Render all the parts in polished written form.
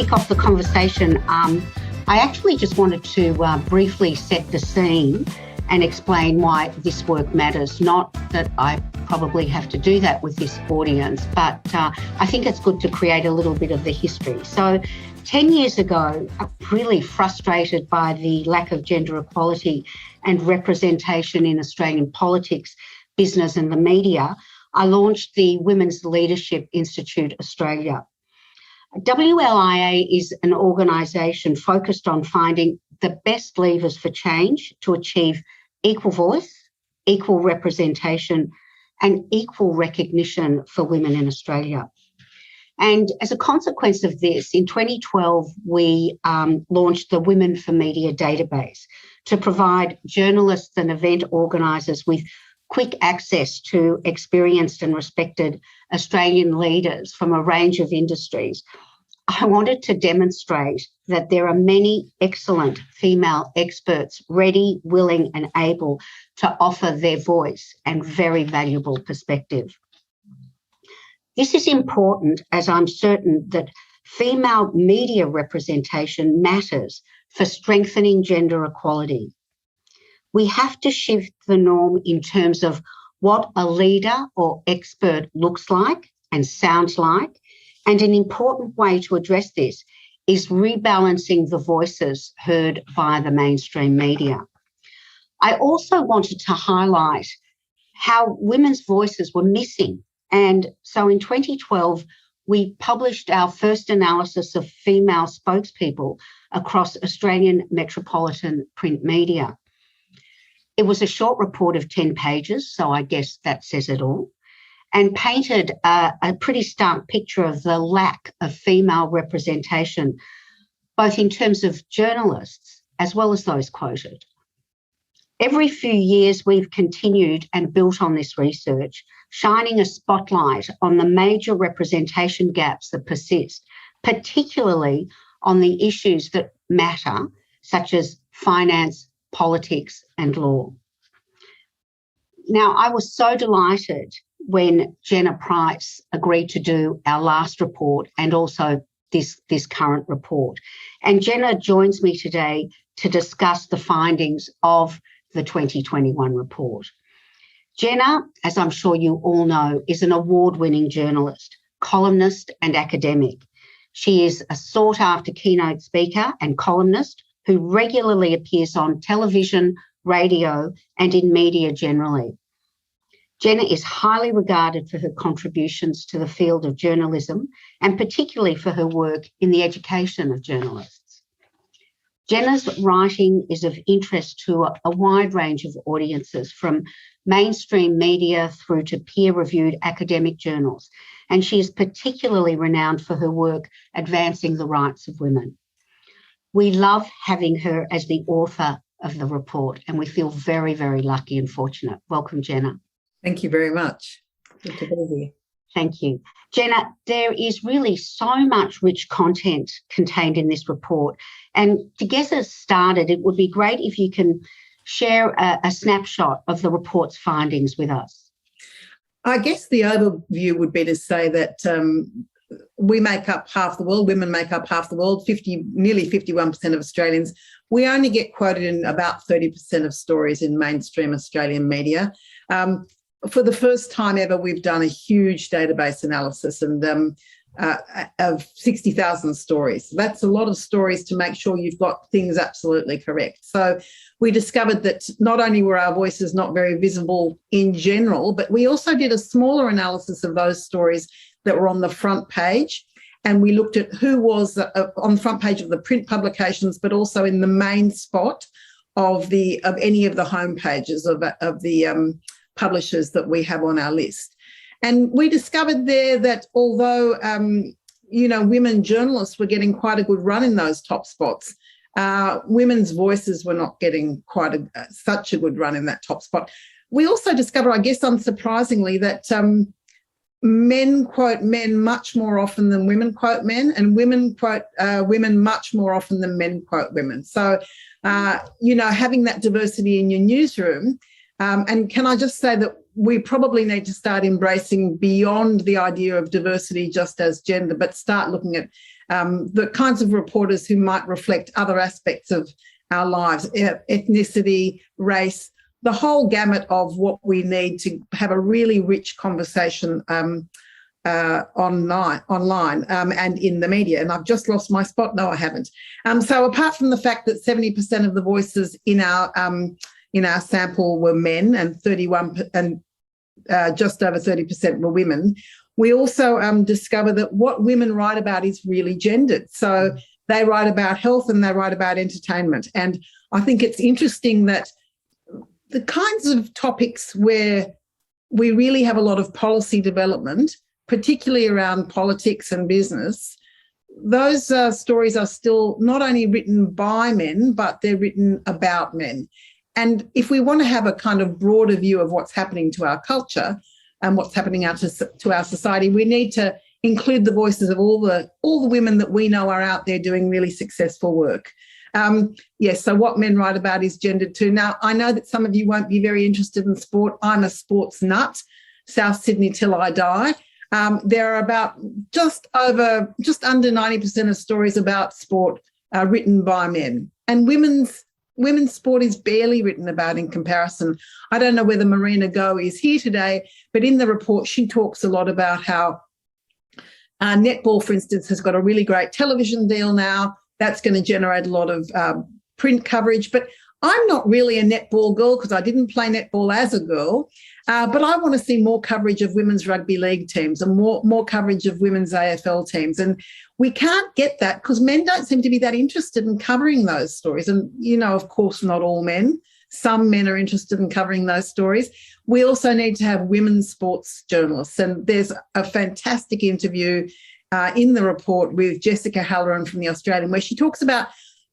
kick off the conversation, I actually just wanted to briefly set the scene and explain why this work matters. Not that I probably have to do that with this audience, but I think it's good to create a little bit of the history. So 10 years ago, really frustrated by the lack of gender equality and representation in Australian politics, business and the media, I launched the Women's Leadership Institute Australia. WLIA is an organisation focused on finding the best levers for change to achieve equal voice, equal representation and equal recognition for women in Australia. And as a consequence of this, in 2012, we launched the Women for Media database to provide journalists and event organisers with quick access to experienced and respected Australian leaders from a range of industries. I wanted to demonstrate that there are many excellent female experts ready, willing and able to offer their voice and very valuable perspective. This is important as I'm certain that female media representation matters for strengthening gender equality. We have to shift the norm in terms of what a leader or expert looks like and sounds like. And an important way to address this is rebalancing the voices heard via the mainstream media. I also wanted to highlight how women's voices were missing. And so in 2012, we published our first analysis of female spokespeople across Australian metropolitan print media. It was a short report of 10 pages, so I guess that says it all, and painted a pretty stark picture of the lack of female representation, both in terms of journalists as well as those quoted. Every few years, we've continued and built on this research, shining a spotlight on the major representation gaps that persist, particularly on the issues that matter, such as finance, politics and law. Now, I was so delighted when Jenna Price agreed to do our last report and also this current report. And Jenna joins me today to discuss the findings of the 2021 report. Jenna, as I'm sure you all know, is an award-winning journalist, columnist and academic. She is a sought-after keynote speaker and columnist who regularly appears on television, radio and in media generally. Jenna is highly regarded for her contributions to the field of journalism and particularly for her work in the education of journalists. Jenna's writing is of interest to a wide range of audiences, from mainstream media through to peer-reviewed academic journals, and she is particularly renowned for her work advancing the rights of women. We love having her as the author of the report, and we feel very, very lucky and fortunate. Welcome, Jenna. Thank you very much. Good to be here. Thank you. Jenna, there is really so much rich content contained in this report. And to get us started, it would be great if you can share a snapshot of the report's findings with us. I guess the overview would be to say that we make up half the world, women make up half the world, nearly 51% of Australians. We only get quoted in about 30% of stories in mainstream Australian media. For the first time ever, we've done a huge database analysis and of 60,000 stories. That's a lot of stories to make sure you've got things absolutely correct. So we discovered that not only were our voices not very visible in general, but we also did a smaller analysis of those stories that were on the front page. And we looked at who was on the front page of the print publications, but also in the main spot of any of the home pages of the publishers that we have on our list. And we discovered there that although, women journalists were getting quite a good run in those top spots, women's voices were not getting quite such a good run in that top spot. We also discovered, I guess unsurprisingly, that men quote men much more often than women quote men, and women quote women much more often than men quote women. So, having that diversity in your newsroom, and can I just say that we probably need to start embracing beyond the idea of diversity just as gender, but start looking at the kinds of reporters who might reflect other aspects of our lives, ethnicity, race, the whole gamut of what we need to have a really rich conversation online and in the media. And I've just lost my spot. No, I haven't. So apart from the fact that 70% of the voices in our sample were men and 31% and just over 30% were women, we also discover that what women write about is really gendered. So they write about health and they write about entertainment. And I think it's interesting that the kinds of topics where we really have a lot of policy development, particularly around politics and business, those stories are still not only written by men, but they're written about men. And if we want to have a kind of broader view of what's happening to our culture and what's happening to our society, we need to include the voices of all the women that we know are out there doing really successful work. Yes, so what men write about is gendered too. Now, I know that some of you won't be very interested in sport. I'm a sports nut, South Sydney till I die. There are about just under 90% of stories about sport written by men. And women's sport is barely written about in comparison. I don't know whether Marina Go is here today, but in the report she talks a lot about how netball, for instance, has got a really great television deal now. That's going to generate a lot of print coverage. But I'm not really a netball girl because I didn't play netball as a girl, but I want to see more coverage of women's rugby league teams and more coverage of women's AFL teams. And we can't get that because men don't seem to be that interested in covering those stories. And, of course, not all men. Some men are interested in covering those stories. We also need to have women's sports journalists. And there's a fantastic interview in the report with Jessica Halloran from The Australian, where she talks about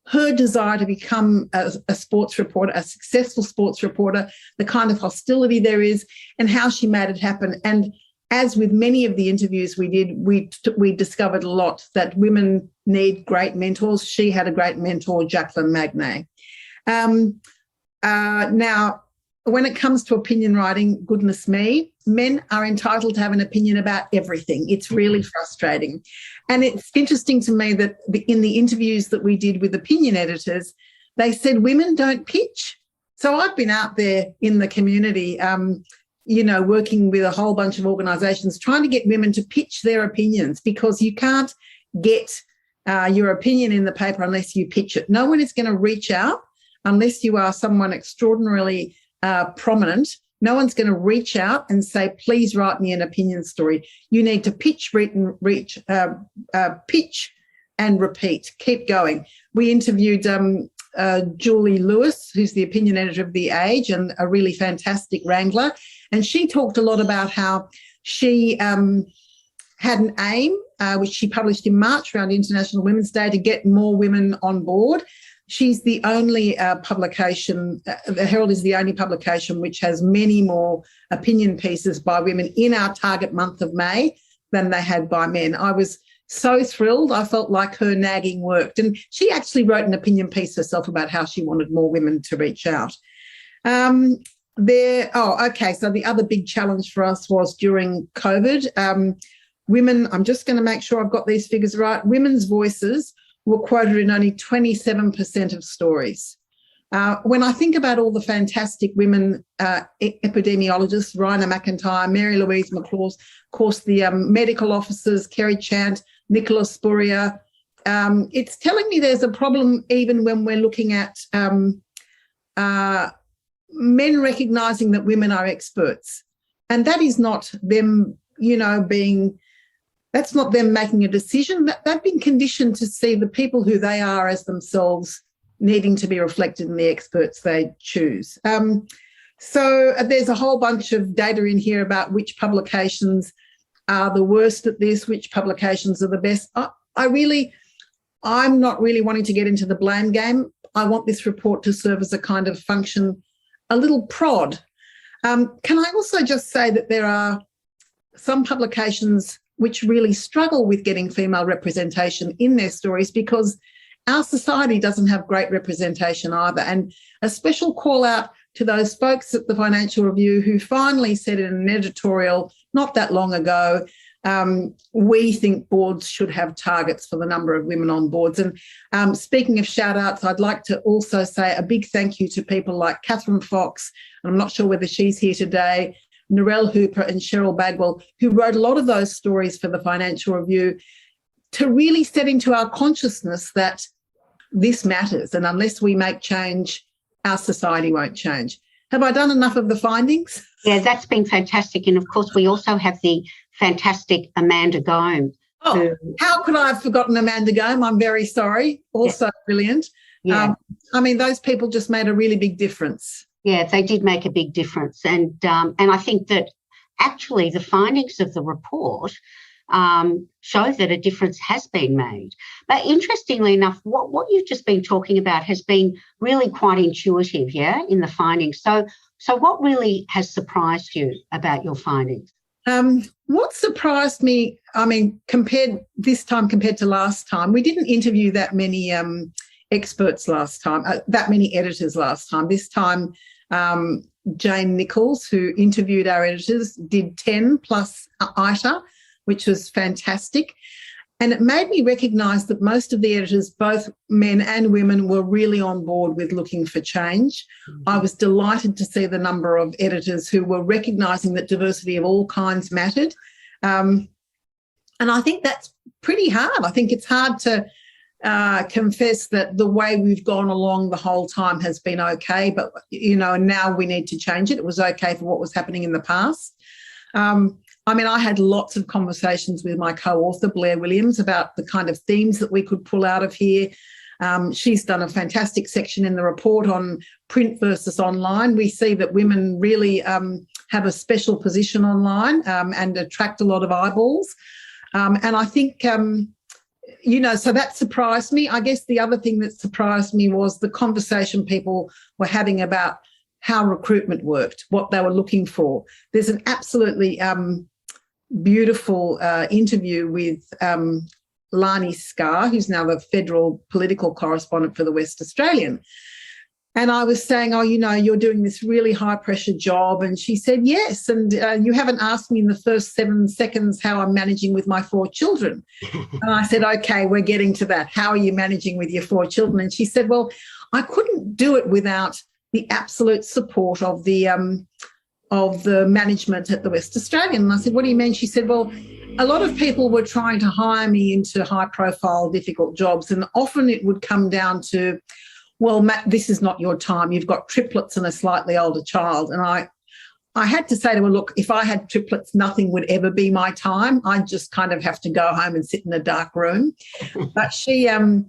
her desire to become a sports reporter, a successful sports reporter, the kind of hostility there is, and how she made it happen. And as with many of the interviews we did, we discovered a lot that women need great mentors. She had a great mentor, Jacqueline Magnay. Now, when it comes to opinion writing, goodness me, men are entitled to have an opinion about everything. It's really frustrating. And it's interesting to me that in the interviews that we did with opinion editors, they said women don't pitch. So I've been out there in the community, working with a whole bunch of organisations, trying to get women to pitch their opinions, because you can't get your opinion in the paper unless you pitch it. No one is going to reach out unless you are someone extraordinarily prominent. No one's going to reach out and say, please write me an opinion story. You need to pitch, pitch and repeat. Keep going. We interviewed Julie Lewis, who's the opinion editor of The Age and a really fantastic wrangler. And she talked a lot about how she had an aim, which she published in March around International Women's Day, to get more women on board. She's the only publication, the Herald is the only publication which has many more opinion pieces by women in our target month of May than they had by men. I was so thrilled. I felt like her nagging worked. And she actually wrote an opinion piece herself about how she wanted more women to reach out. So the other big challenge for us was during COVID. Women, I'm just going to make sure I've got these figures right, women's voices were quoted in only 27% of stories. When I think about all the fantastic women epidemiologists, Raina McIntyre, Mary Louise McClaws, of course, the medical officers, Kerry Chant, Nicola Spurrier, it's telling me there's a problem even when we're looking at men recognising that women are experts. And that is not them, that's not them making a decision. They've been conditioned to see the people who they are as themselves needing to be reflected in the experts they choose. So there's a whole bunch of data in here about which publications are the worst at this, which publications are the best. I'm not really wanting to get into the blame game. I want this report to serve as a kind of function, a little prod. Can I also just say that there are some publications which really struggle with getting female representation in their stories because our society doesn't have great representation either. And a special call out to those folks at the Financial Review who finally said in an editorial not that long ago, we think boards should have targets for the number of women on boards. And speaking of shout outs, I'd like to also say a big thank you to people like Catherine Fox, and I'm not sure whether she's here today, Narelle Hooper and Cheryl Bagwell, who wrote a lot of those stories for the Financial Review to really set into our consciousness that this matters, and unless we make change, our society won't change. Have I done enough of the findings? Yeah, that's been fantastic. And of course, we also have the fantastic Amanda Gome. Oh, how could I have forgotten Amanda Gome? I'm very sorry. Also brilliant. Yeah. I mean, those people just made a really big difference. Yeah, they did make a big difference. And I think that actually the findings of the report show that a difference has been made. But interestingly enough, what you've just been talking about has been really quite intuitive, in the findings. So what really has surprised you about your findings? What surprised me, compared to last time, we didn't interview that many experts last time, that many editors last time. This time, Jane Nichols, who interviewed our editors, did 10 plus ITA, which was fantastic. And it made me recognise that most of the editors, both men and women, were really on board with looking for change. Mm-hmm. I was delighted to see the number of editors who were recognising that diversity of all kinds mattered. And I think that's pretty hard. I think it's hard to confess that the way we've gone along the whole time has been okay, but, now we need to change it. It was okay for what was happening in the past. I had lots of conversations with my co-author, Blair Williams, about the kind of themes that we could pull out of here. She's done a fantastic section in the report on print versus online. We see that women really have a special position online and attract a lot of eyeballs. And I think, so that surprised me. I guess the other thing that surprised me was the conversation people were having about how recruitment worked, what they were looking for. There's an absolutely beautiful interview with Lani Scar, who's now the federal political correspondent for the West Australian. And I was saying, you're doing this really high-pressure job. And she said, yes, and you haven't asked me in the first 7 seconds how I'm managing with my 4 children. And I said, OK, we're getting to that. How are you managing with your 4 children? And she said, well, I couldn't do it without the absolute support of the management at the West Australian. And I said, what do you mean? She said, well, a lot of people were trying to hire me into high-profile, difficult jobs, and often it would come down to, well, Matt, this is not your time. You've got triplets and a slightly older child. And I had to say to her, look, if I had triplets, nothing would ever be my time. I'd just kind of have to go home and sit in a dark room. But she said,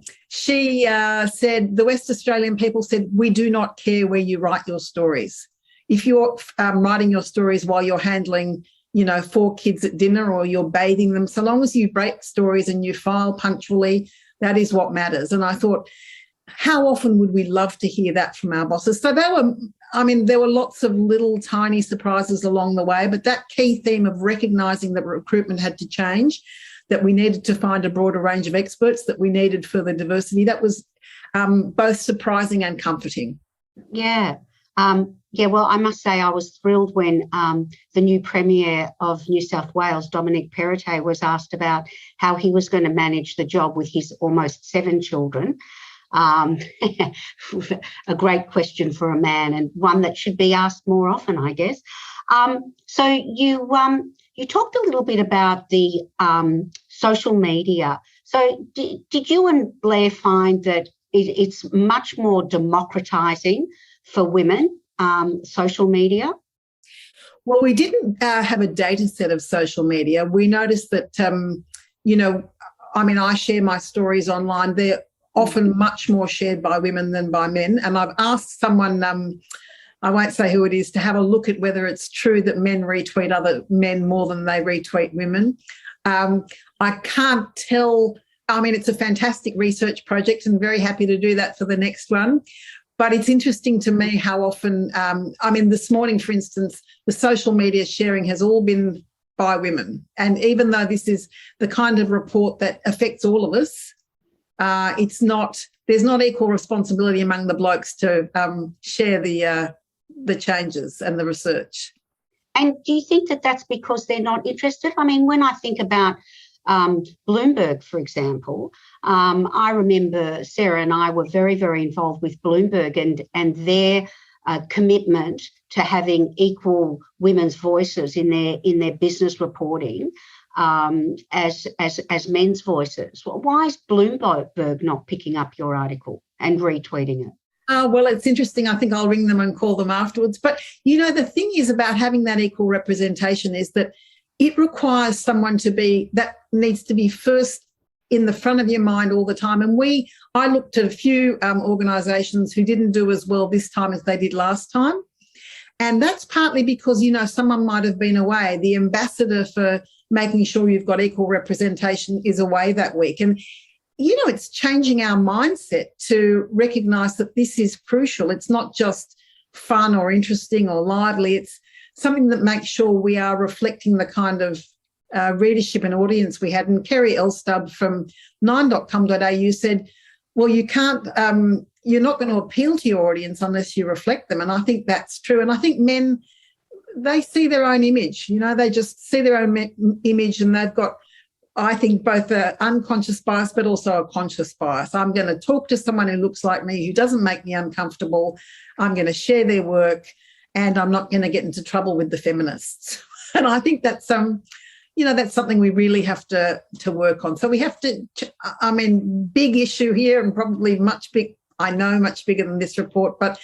the West Australian people said, we do not care where you write your stories. If you're writing your stories while you're handling, 4 kids at dinner or you're bathing them, so long as you break stories and you file punctually, that is what matters. And I thought, how often would we love to hear that from our bosses? So there were lots of little tiny surprises along the way, but that key theme of recognising that recruitment had to change, that we needed to find a broader range of experts, that we needed further diversity, that was both surprising and comforting. Yeah. Well, I must say I was thrilled when the new Premier of New South Wales, Dominic Perrottet, was asked about how he was going to manage the job with his almost 7 children. A great question for a man, and one that should be asked more often, I guess. So you talked a little bit about the social media. So did you and Blair find that it's much more democratising for women, social media? Well, we didn't have a data set of social media. We noticed that, I share my stories online. They're often much more shared by women than by men. And I've asked someone, I won't say who it is, to have a look at whether it's true that men retweet other men more than they retweet women. I can't tell. It's a fantastic research project and very happy to do that for the next one. But it's interesting to me how often, this morning, for instance, the social media sharing has all been by women. And even though this is the kind of report that affects all of us, there's not equal responsibility among the blokes to share the the changes and the research. And do you think that that's because they're not interested? I mean, when I think about Bloomberg, for example, I remember Sarah and I were very, very involved with Bloomberg and their commitment to having equal women's voices in their business reporting as men's voices. Well, why is Bloomberg not picking up your article and retweeting it? Well, it's interesting. I think I'll ring them and call them afterwards. But, the thing is about having that equal representation is that it requires someone that needs to be first in the front of your mind all the time. And I looked at a few organisations who didn't do as well this time as they did last time. And that's partly because, someone might have been away. The ambassador for making sure you've got equal representation is away that week. And it's changing our mindset to recognise that this is crucial. It's not just fun or interesting or lively. It's something that makes sure we are reflecting the kind of readership and audience we had. And Kerry Elstub from 9.com.au said, well, you can't, you're not going to appeal to your audience unless you reflect them. And I think that's true. And I think men, they see their own image, they just see their own image, and they've got, I think, both an unconscious bias but also a conscious bias. I'm going to talk to someone who looks like me, who doesn't make me uncomfortable. I'm going to share their work, and I'm not going to get into trouble with the feminists. And I think that's that's something we really have to work on. So we have to, big issue here, and probably much bigger than this report. But,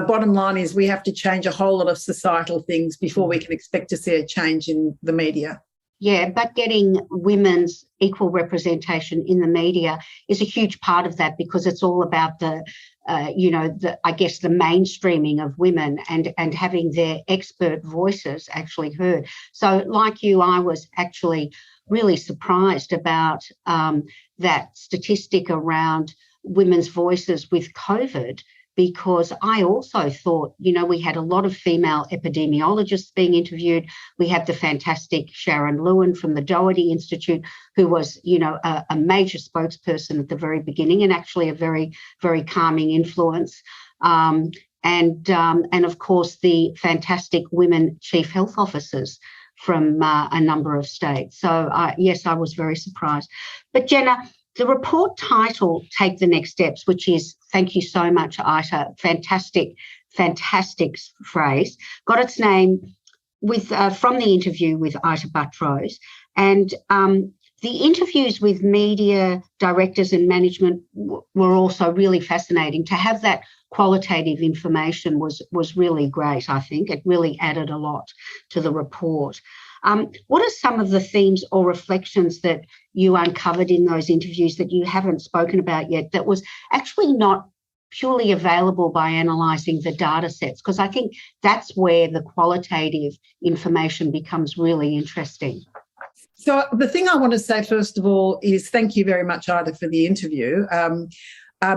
bottom line is we have to change a whole lot of societal things before we can expect to see a change in the media. Yeah, but getting women's equal representation in the media is a huge part of that, because it's all about the mainstreaming of women and having their expert voices actually heard. So like you, I was actually really surprised about that statistic around women's voices with COVID, because I also thought, we had a lot of female epidemiologists being interviewed. We had the fantastic Sharon Lewin from the Doherty Institute, who was, a major spokesperson at the very beginning, and actually a very, very calming influence. And of course, the fantastic women chief health officers from a number of states. So, yes, I was very surprised. But Jenna, the report title, Take the Next Steps, which is, thank you so much, Ita, fantastic phrase, got its name from the interview with Ita Buttrose. And the interviews with media directors and management were also really fascinating. To have that qualitative information was really great, I think. It really added a lot to the report. What are some of the themes or reflections that you uncovered in those interviews that you haven't spoken about yet, that was actually not purely available by analysing the data sets? Because I think that's where the qualitative information becomes really interesting. So the thing I want to say, first of all, is thank you very much, Ida, for the interview,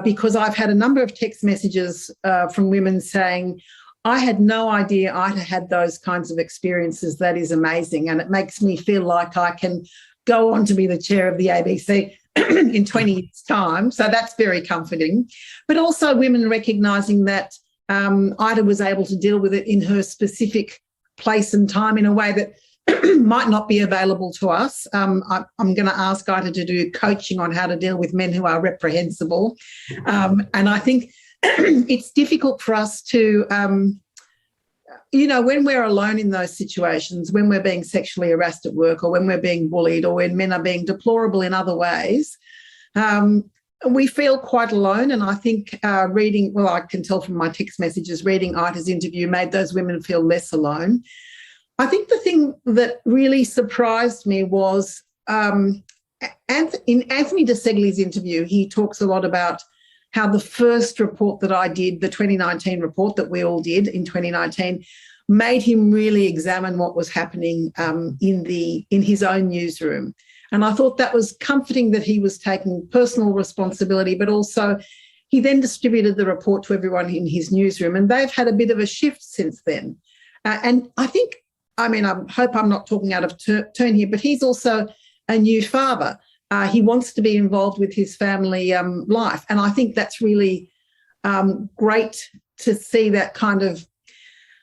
because I've had a number of text messages from women saying, I had no idea Ida had those kinds of experiences. That is amazing. And it makes me feel like I can go on to be the chair of the ABC in 20 years' time. So that's very comforting. But also women recognising that Ida was able to deal with it in her specific place and time in a way that might not be available to us. I'm going to ask Ida to do coaching on how to deal with men who are reprehensible. And I think it's difficult for us to, when we're alone in those situations, when we're being sexually harassed at work, or when we're being bullied, or when men are being deplorable in other ways, we feel quite alone. And I think I can tell from my text messages, reading Ida's interview made those women feel less alone. I think the thing that really surprised me was in Anthony DeSegli's interview, he talks a lot about how the first report that I did, the 2019 report that we all did in 2019, made him really examine what was happening in his own newsroom. And I thought that was comforting, that he was taking personal responsibility, but also he then distributed the report to everyone in his newsroom, and they've had a bit of a shift since then. And I hope I'm not talking out of turn here, but he's also a new father. He wants to be involved with his family life. And I think that's really great to see that kind of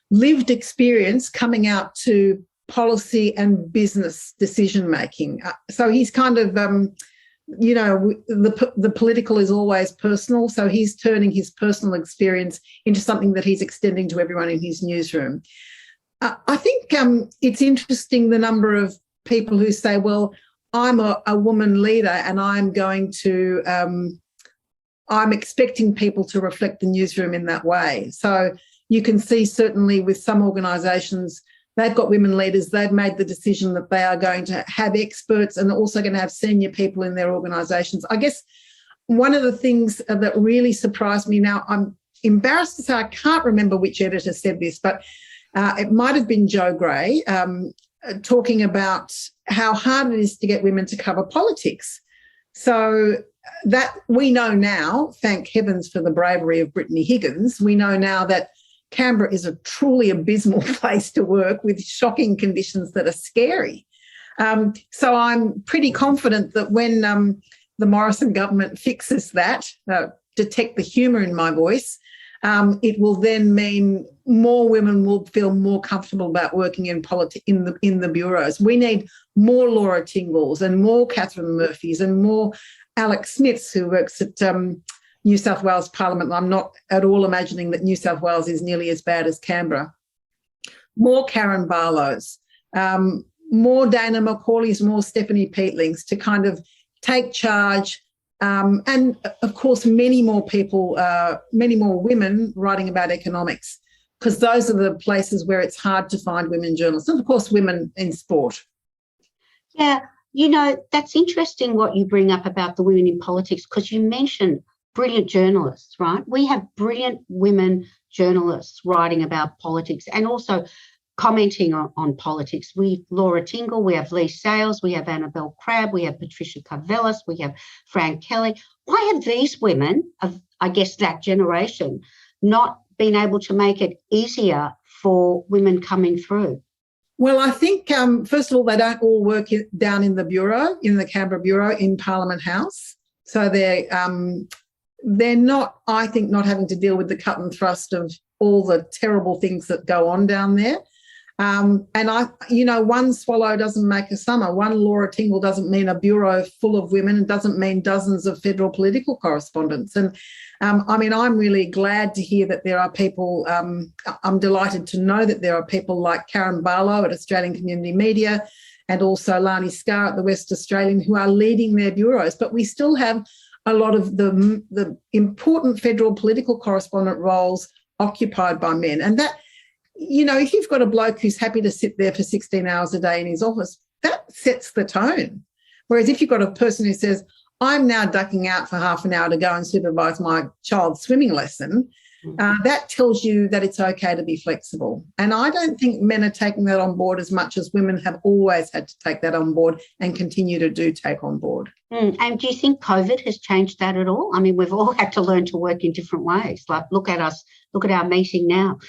lived experience coming out to policy and business decision making. So he's kind of, the political is always personal. So he's turning his personal experience into something that he's extending to everyone in his newsroom. I think it's interesting the number of people who say, well, I'm a woman leader and I'm going to, I'm expecting people to reflect the newsroom in that way. So you can see certainly with some organisations, they've got women leaders, they've made the decision that they are going to have experts and also going to have senior people in their organisations. I guess one of the things that really surprised me, now I'm embarrassed to say I can't remember which editor said this, but it might have been Jo Gray, talking about how hard it is to get women to cover politics. So that we know now, thank heavens for the bravery of Brittany Higgins, we know now that Canberra is a truly abysmal place to work with shocking conditions that are scary. So I'm pretty confident that when the Morrison government fixes that, detect the humour in my voice, it will then mean more women will feel more comfortable about working in the bureaus. We need more Laura Tingles and more Catherine Murphys and more Alex Smiths, who works at New South Wales Parliament. I'm not at all imagining that New South Wales is nearly as bad as Canberra. More Karen Barlows, more Dana McCauley's, more Stephanie Peatlings to kind of take charge. And, of course, many more people, many more women writing about economics, because those are the places where it's hard to find women journalists. And, of course, women in sport. Yeah, that's interesting what you bring up about the women in politics, because you mentioned brilliant journalists, right? We have brilliant women journalists writing about politics and also commenting on politics. We have Laura Tingle, we have Lee Sales, we have Annabelle Crabb, we have Patricia Karvelas, we have Fran Kelly. Why have these women of, I guess, that generation not been able to make it easier for women coming through? Well, I think, first of all, they don't all work down in the bureau, in the Canberra Bureau, in Parliament House. So they're not, I think, not having to deal with the cut and thrust of all the terrible things that go on down there. And one swallow doesn't make a summer. One Laura Tingle doesn't mean a bureau full of women. It doesn't mean dozens of federal political correspondents. And I'm really glad to hear that there are people, I'm delighted to know that there are people like Karen Barlow at Australian Community Media and also Lani Scarr at the West Australian who are leading their bureaus. But we still have a lot of the important federal political correspondent roles occupied by men. And that, if you've got a bloke who's happy to sit there for 16 hours a day in his office, that sets the tone. Whereas if you've got a person who says, I'm now ducking out for half an hour to go and supervise my child's swimming lesson, that tells you that it's okay to be flexible. And I don't think men are taking that on board as much as women have always had to take that on board and continue to take on board. And do you think COVID has changed that at all? I mean, we've all had to learn to work in different ways. Like, look at us, look at our meeting now.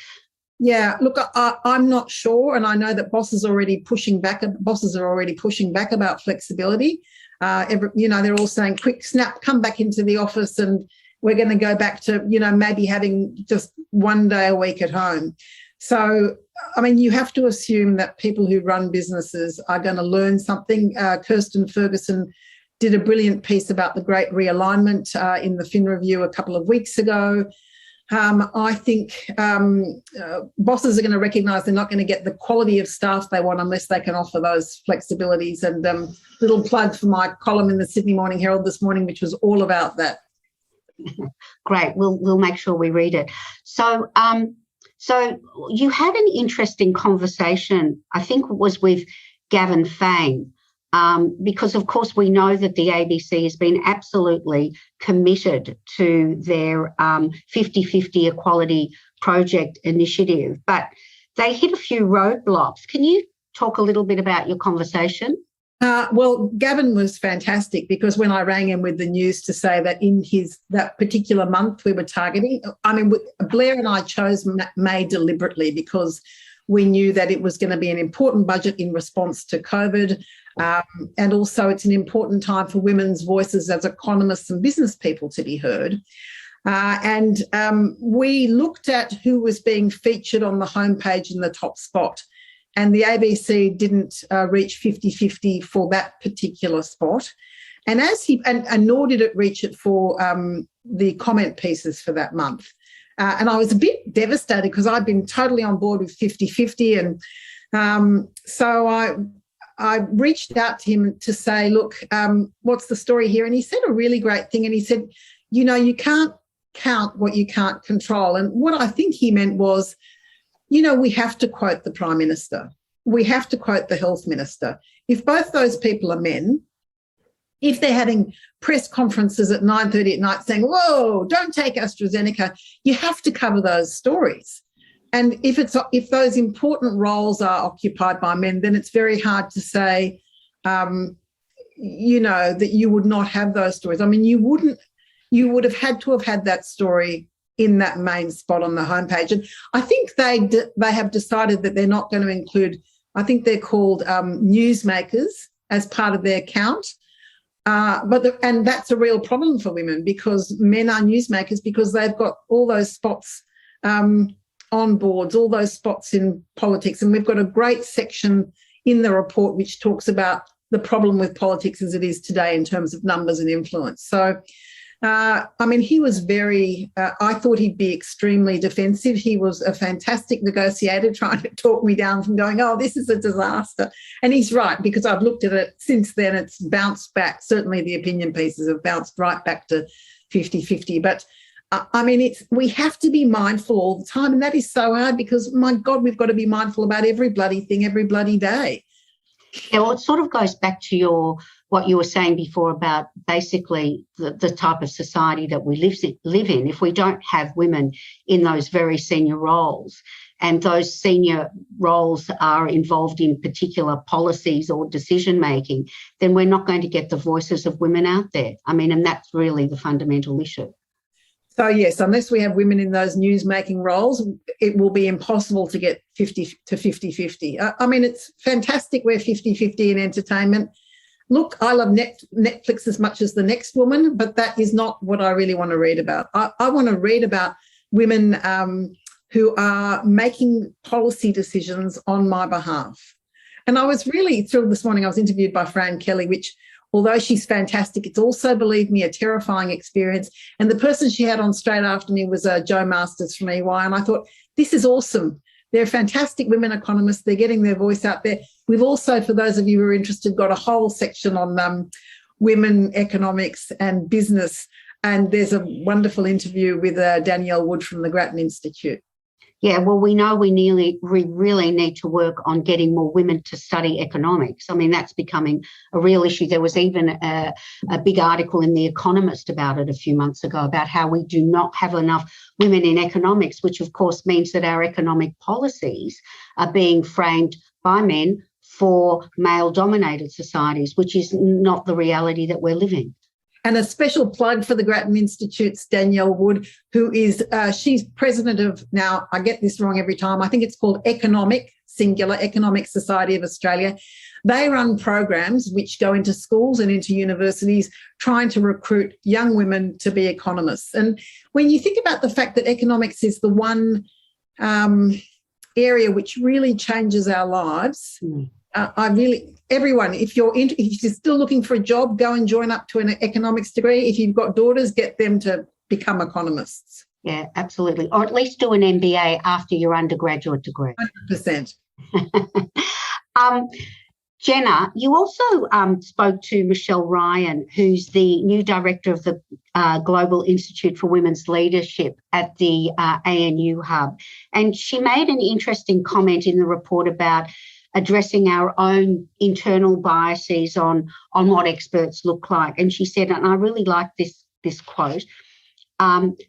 Yeah, look, I'm not sure, and I know that bosses are already pushing back about flexibility. They're all saying, quick, snap, come back into the office and we're going to go back to, maybe having just one day a week at home. So, you have to assume that people who run businesses are going to learn something. Kirsten Ferguson did a brilliant piece about the Great Realignment in the Fin Review a couple of weeks ago. I think bosses are going to recognise they're not going to get the quality of staff they want unless they can offer those flexibilities. And little plug for my column in the Sydney Morning Herald this morning, which was all about that. Great. We'll make sure we read it. So you had an interesting conversation, I think it was with Gavin Fang, because, of course, we know that the ABC has been absolutely committed to their 50-50 equality project initiative, but they hit a few roadblocks. Can you talk a little bit about your conversation? Well, Gavin was fantastic because when I rang him with the news to say that in that particular month we were targeting, Blair and I chose May deliberately because we knew that it was going to be an important budget in response to COVID. And also it's an important time for women's voices as economists and business people to be heard. And we looked at who was being featured on the homepage in the top spot. And the ABC didn't reach 50-50 for that particular spot. And nor did it reach it for the comment pieces for that month. And I was a bit devastated because I'd been totally on board with 50-50. And so I reached out to him to say, look, what's the story here? And he said a really great thing. And he said, you can't count what you can't control. And what I think he meant was, we have to quote the Prime Minister. We have to quote the Health Minister. If both those people are men, if they're having press conferences at 9:30 at night saying, whoa, don't take AstraZeneca, you have to cover those stories. And if those important roles are occupied by men, then it's very hard to say, that you would not have those stories. I mean, you would have had to have had that story in that main spot on the homepage. And I think they have decided that they're not going to include, I think they're called newsmakers as part of their count. And that's a real problem for women because men are newsmakers because they've got all those spots on boards, all those spots in politics. And we've got a great section in the report which talks about the problem with politics as it is today in terms of numbers and influence. So, he was I thought he'd be extremely defensive. He was a fantastic negotiator trying to talk me down from going, oh, this is a disaster. And he's right, because I've looked at it since then. It's bounced back. Certainly the opinion pieces have bounced right back to 50-50. But we have to be mindful all the time. And that is so hard because, my God, we've got to be mindful about every bloody thing, every bloody day. Yeah, well, it sort of goes back to what you were saying before about basically the type of society that we live in. If we don't have women in those very senior roles and those senior roles are involved in particular policies or decision making, then we're not going to get the voices of women out there. And that's really the fundamental issue. So, yes, unless we have women in those news-making roles, it will be impossible to get 50-50. It's fantastic we're 50-50 in entertainment. Look, I love Netflix as much as the next woman, but that is not what I really want to read about. I want to read about women who are making policy decisions on my behalf. And I was really thrilled this morning. I was interviewed by Fran Kelly, which, although she's fantastic, it's also, believe me, a terrifying experience. And the person she had on straight after me was Jo Masters from EY. And I thought, this is awesome. They're fantastic women economists. They're getting their voice out there. We've also, for those of you who are interested, got a whole section on women economics and business. And there's a wonderful interview with Danielle Wood from the Grattan Institute. Yeah, well, we know we really need to work on getting more women to study economics. That's becoming a real issue. There was even a big article in The Economist about it a few months ago about how we do not have enough women in economics, which of course means that our economic policies are being framed by men for male-dominated societies, which is not the reality that we're living. And a special plug for the Grattan Institute's Danielle Wood, who is, she's president of, now I get this wrong every time, I think it's called Economic Society of Australia. They run programs which go into schools and into universities trying to recruit young women to be economists. And when you think about the fact that economics is the one area which really changes our lives, everyone, if you're still looking for a job, go and join up to an economics degree. If you've got daughters, get them to become economists. Yeah, absolutely. Or at least do an MBA after your undergraduate degree. 100%. Jenna, you also spoke to Michelle Ryan, who's the new director of the Global Institute for Women's Leadership at the ANU Hub. And she made an interesting comment in the report about addressing our own internal biases on what experts look like. And she said, and I really like this quote,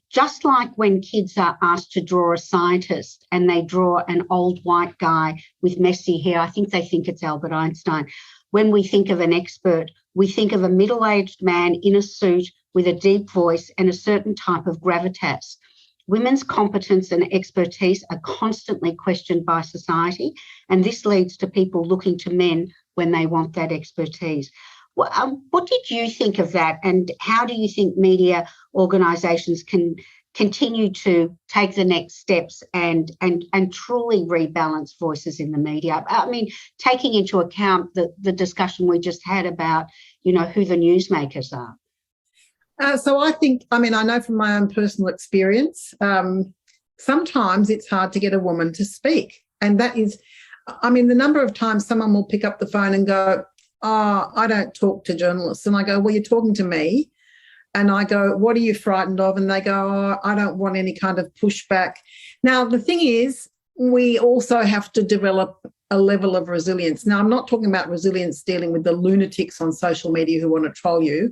just like when kids are asked to draw a scientist and they draw an old white guy with messy hair, I think they think it's Albert Einstein. When we think of an expert, we think of a middle-aged man in a suit with a deep voice and a certain type of gravitas. Women's competence and expertise are constantly questioned by society, and this leads to people looking to men when they want that expertise. What did you think of that, and how do you think media organisations can continue to take the next steps and truly rebalance voices in the media? I mean, taking into account the discussion we just had about, who the newsmakers are. So I know from my own personal experience, sometimes it's hard to get a woman to speak. And that is, the number of times someone will pick up the phone and go, "Oh, I don't talk to journalists." And I go, "Well, you're talking to me." And I go, "What are you frightened of?" And they go, "Oh, I don't want any kind of pushback." Now, the thing is, we also have to develop a level of resilience. Now, I'm not talking about resilience dealing with the lunatics on social media who want to troll you,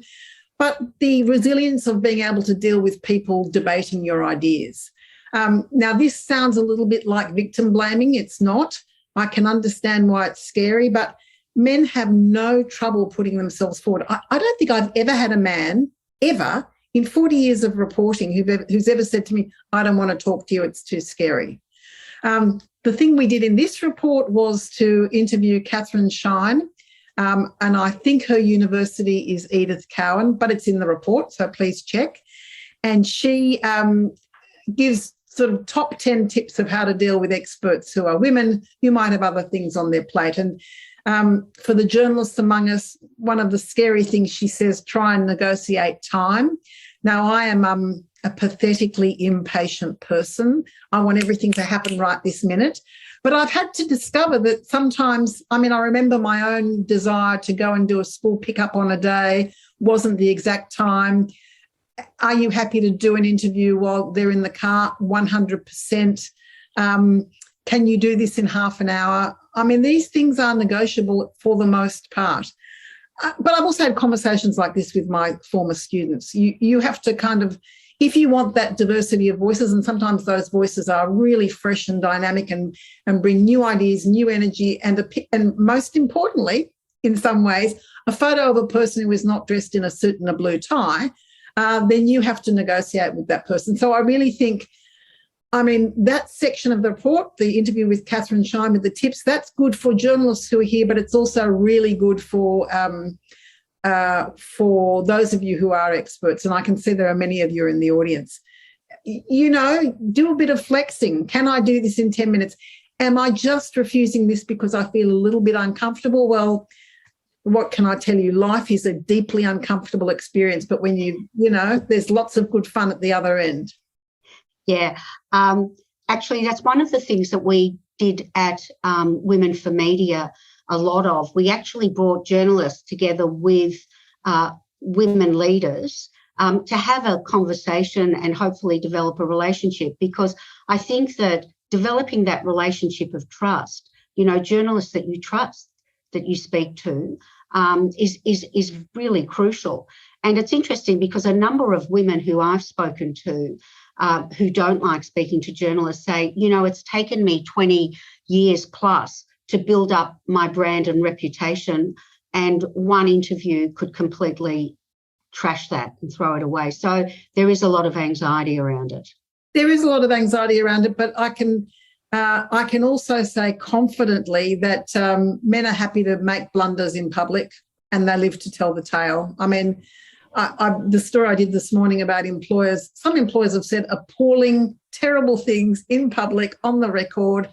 but the resilience of being able to deal with people debating your ideas. Now, this sounds a little bit like victim blaming. It's not. I can understand why it's scary, but men have no trouble putting themselves forward. I don't think I've ever had a man, ever, in 40 years of reporting, who's ever said to me, "I don't want to talk to you, it's too scary." The thing we did in this report was to interview Catherine Shine, and I think her university is Edith Cowan, but it's in the report, so please check. And she gives sort of top 10 tips of how to deal with experts who are women who might have other things on their plate. And for the journalists among us, one of the scary things she says, try and negotiate time. Now, I am a pathetically impatient person. I want everything to happen right this minute. But I've had to discover that sometimes, I remember my own desire to go and do a school pickup on a day wasn't the exact time. Are you happy to do an interview while they're in the car? 100%. Can you do this in half an hour? These things are negotiable for the most part. But I've also had conversations like this with my former students. You have to kind of, if you want that diversity of voices, and sometimes those voices are really fresh and dynamic and bring new ideas, new energy, and most importantly, in some ways, a photo of a person who is not dressed in a suit and a blue tie, then you have to negotiate with that person. So I really think, that section of the report, the interview with Catherine Shine with the tips, that's good for journalists who are here, but it's also really good for those of you who are experts, and I can see there are many of you in the audience. Do a bit of flexing. Can I do this in 10 minutes? Am I just refusing this because I feel a little bit uncomfortable? Well, what can I tell you? Life is a deeply uncomfortable experience, but when there's lots of good fun at the other end. Yeah. Actually, that's one of the things that we did at Women for Media a lot of. We actually brought journalists together with women leaders to have a conversation and hopefully develop a relationship, because I think that developing that relationship of trust, journalists that you trust, that you speak to, is really crucial. And it's interesting because a number of women who I've spoken to who don't like speaking to journalists say, it's taken me 20 years plus to build up my brand and reputation, and one interview could completely trash that and throw it away. So there is a lot of anxiety around it. There is a lot of anxiety around it, but I can also say confidently that men are happy to make blunders in public and they live to tell the tale. The story I did this morning about employers, some employers have said appalling, terrible things in public on the record.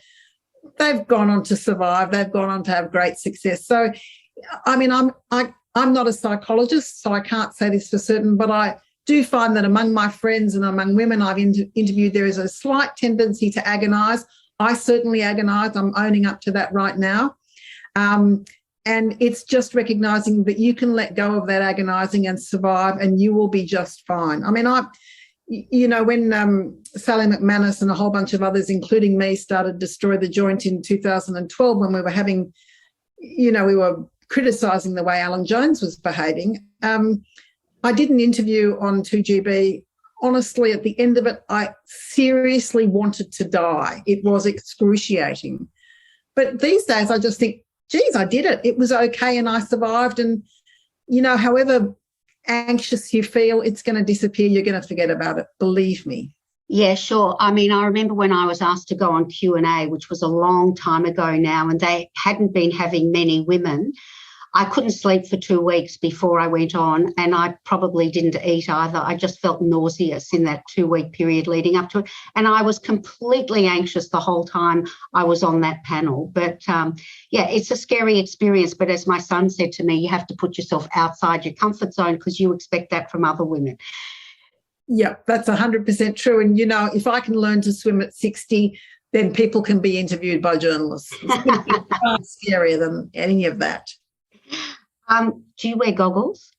They've gone on to survive. They've gone on to have great success. So, I'm not a psychologist, so I can't say this for certain, but I do find that among my friends and among women I've interviewed, there is a slight tendency to agonise. I certainly agonise. I'm owning up to that right now. And it's just recognising that you can let go of that agonising and survive, and you will be just fine. When Sally McManus and a whole bunch of others, including me, started Destroy the Joint in 2012, when we were having, we were criticising the way Alan Jones was behaving. I did an interview on 2GB. Honestly, at the end of it, I seriously wanted to die. It was excruciating. But these days I just think, geez, I did it. It was okay and I survived. And, however anxious you feel, it's going to disappear. You're going to forget about it. Believe me. Yeah, sure. I remember when I was asked to go on Q&A, which was a long time ago now, and they hadn't been having many women, I couldn't sleep for 2 weeks before I went on, and I probably didn't eat either. I just felt nauseous in that 2-week period leading up to it. And I was completely anxious the whole time I was on that panel. But it's a scary experience. But as my son said to me, you have to put yourself outside your comfort zone because you expect that from other women. Yeah, that's 100% true. And, if I can learn to swim at 60, then people can be interviewed by journalists. It's going to be far scarier than any of that. Do you wear goggles?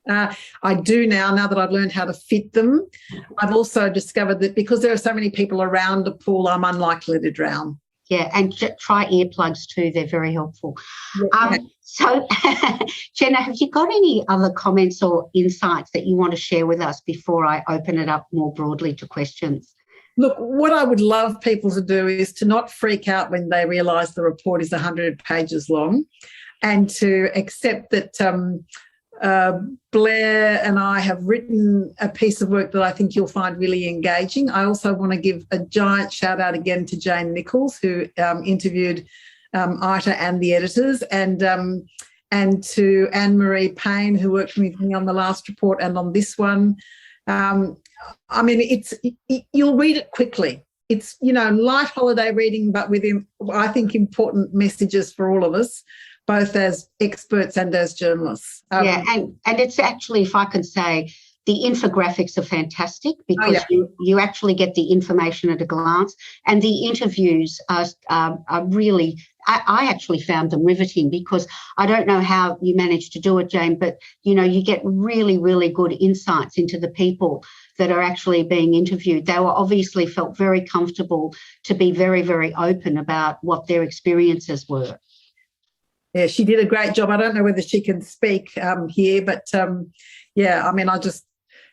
I do now that I've learned how to fit them. I've also discovered that because there are so many people around the pool, I'm unlikely to drown. Yeah, and try earplugs too. They're very helpful. Yeah. So, Jenna, have you got any other comments or insights that you want to share with us before I open it up more broadly to questions? Look, what I would love people to do is to not freak out when they realise the report is 100 pages long, and to accept that Blair and I have written a piece of work that I think you'll find really engaging. I also want to give a giant shout out again to Jane Nichols, who interviewed Ita and the editors, and to Anne-Marie Payne, who worked with me on the last report and on this one. You'll read it quickly. It's, light holiday reading, but with, I think, important messages for all of us, both as experts and as journalists. And it's actually, if I can say, the infographics are fantastic because you actually get the information at a glance, and the interviews are really, I actually found them riveting because I don't know how you managed to do it, Jane, but, you get really, really good insights into the people that are actually being interviewed. They were obviously felt very comfortable to be very, very open about what their experiences were. Yeah, she did a great job. I don't know whether she can speak here, but I just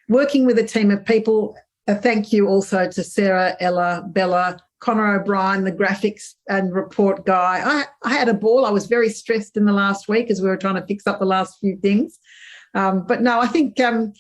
working with a team of people. Thank you also to Sarah, Ella, Bella, Connor O'Brien, the graphics and report guy. I had a ball. I was very stressed in the last week as we were trying to fix up the last few things. But no, I think, and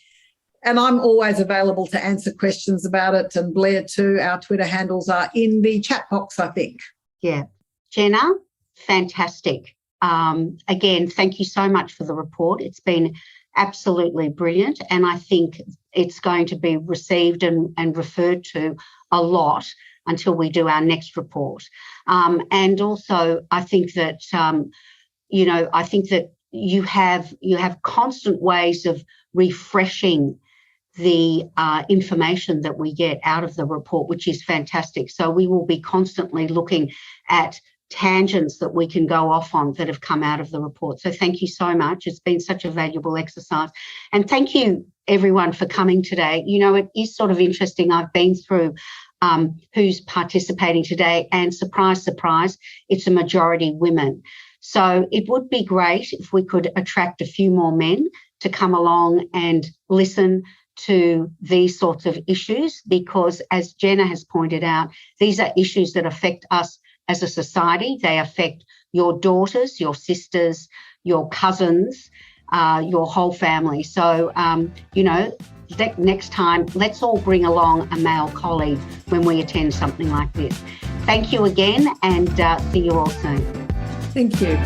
I'm always available to answer questions about it, and Blair too. Our Twitter handles are in the chat box, I think. Yeah. Jenna, fantastic. Again, thank you so much for the report. It's been absolutely brilliant, and I think it's going to be received and referred to a lot until we do our next report. And also, I think that you have constant ways of refreshing the information that we get out of the report, which is fantastic. So we will be constantly looking at tangents that we can go off on that have come out of the report. So thank you so much. It's been such a valuable exercise. And thank you, everyone, for coming today. It is sort of interesting. I've been through who's participating today, and surprise, surprise, it's a majority women. So it would be great if we could attract a few more men to come along and listen to these sorts of issues, because as Jenna has pointed out, these are issues that affect us as a society. They affect your daughters, your sisters, your cousins, your whole family. So, next time, let's all bring along a male colleague when we attend something like this. Thank you again, and see you all soon. Thank you.